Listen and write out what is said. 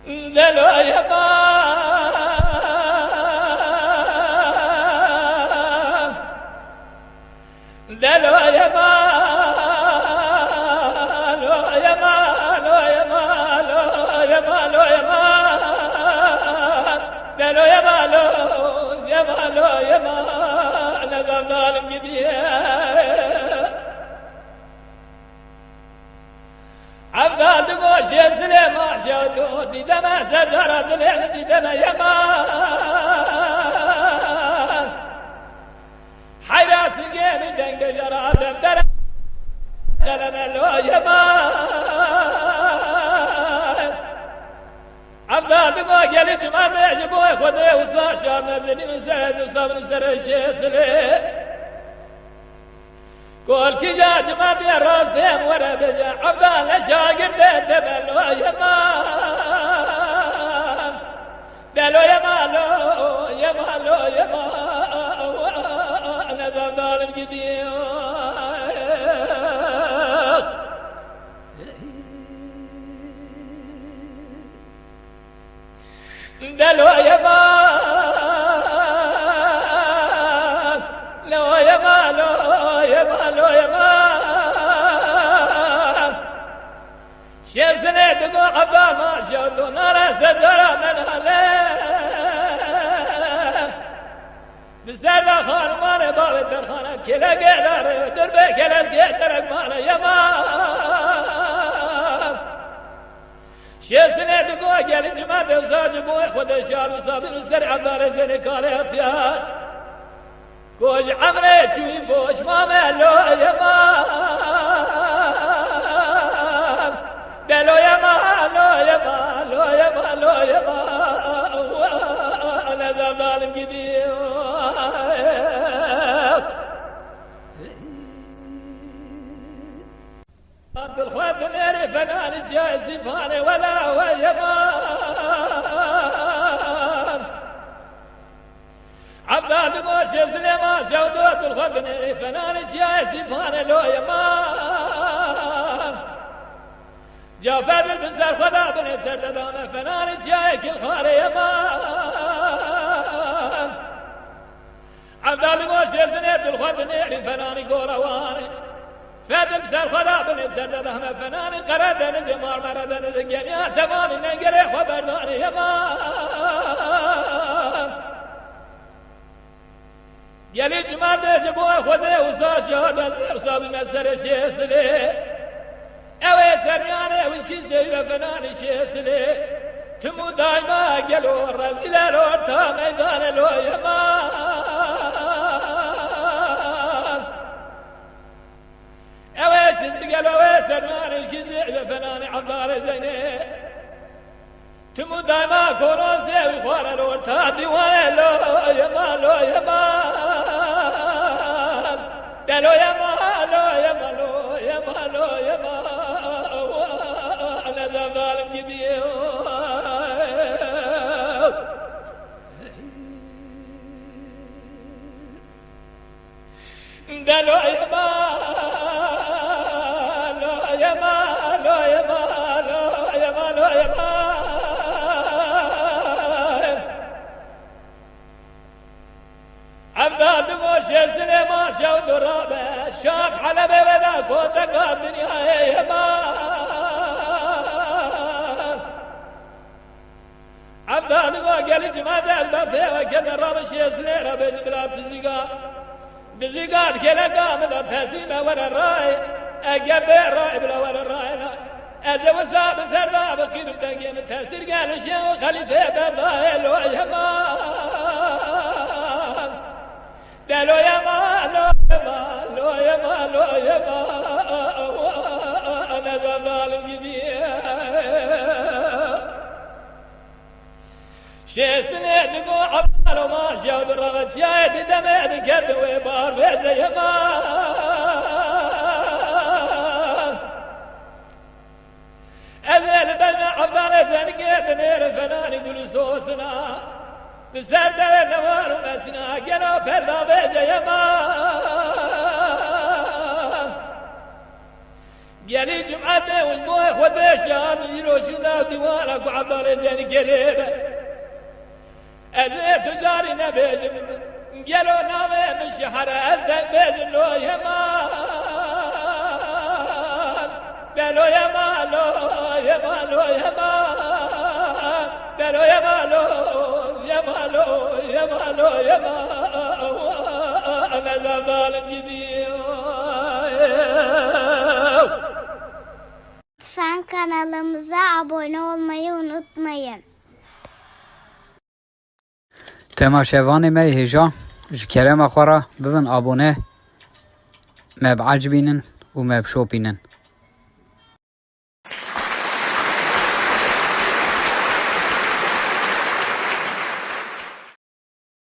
دلو يما دلو يما لو يما لو يما لو يما لو يما دلو يما لو يما لو يما أنا ظالم جديد عباد موش يزلي ما شودو ديدما سجرة دلين ديدما يما حيراس الجيم دنق جرات درا جلنا لو يما عباد موش يلي جمال يجبوه خده وصاشا نزلي وسرد وصبر سرد شيسلي كل كجاج ما بين راسهم ورا بجا عبدال شاقر دبلو يما دلو يما لو يما لو يما أنا ظالم جديد دلو يما لو يما لو يما لو يما شيسني تقول عبا ما شوتو نارا سجرا من عليه بسرد خان مانا بابي ترخانا كلا قدر دربي كلا سكيترك مانا يما شيسني تقول قال جمع بوزاج بوي خود الشعر وصابر وسرع دار زيني كالي اختيار كوش عمري تشوي بوش ما مالو يما دلو يما لو يما لو يما لو يما أنا ظالم جديد عبد الخوات الأري فنان جاي زفاني ولا هو يما عباد موش سليمان شودوت الخدني فنان جاي سفان لو يمان جافر البنزر خدا بني سرد دامه فنان جاي كل خار يمان عباد موش سليمان الخدني فنان قورواني فادم سر خدا بني سرد دامه فنان قردن زمار مردن زنجانيا تمام ننقري خبرداني يمان يلي جمال دجبوه خده وصا شهادة وصاب مسر شيسلي اوه سريانه وشي سيوه فنان شيسلي تمو دايما قلو الرزيلة لو تا ميدان لو يمان اوه تنزقل اوه سريانه وشي سيوه فنان عبار زيني تمو دايما كوروسي وخوار لو تا ديوان لو يمان لو يمان دلو يما لو يما لو يما لو يما أنا ظالم جديد دلو يما لو يما لو يما لو يما لو يما عباد موش سليمان شود الرابع شاف حلبة وذا كوتك الدنيا يمان عباد موش قال جماعة البابة وكذا رابع شيء سليرا بيش بلا بزيقات كلا قامة تسيمة ورا الرأي أقبع رأي بلا ورا الرأي أذا وصاب سردا بقير بتنقين تسير قال الشيء خليفة بابا لو يمان دلو يما لو يما لو يما لو يما أنا ظالم جديد شيسني دقو عبال وما شود الرغد شايد دمين كد ويبار بيت يما أذل بلنا عبال زنقيت نير فنان يقول سوسنا بسرد نوار مسنا قلو فلا بيت يما يلي جمعة والمويه خديشان يروشنا ديوانك وعبر زين قليبه أزيت جاري نبيز قالوا نامي من شحر أزيت بيز لو يمان قالوا يمالو يمالو يمان قالوا يمالو يمالو يمالو يمان أنا زمان جديد. Lütfen kanalımıza abone olmayı unutmayın. تماشاواني مي هجا جكرم أخورا ببن أبونه ما بعجبينن وما بشوبينن.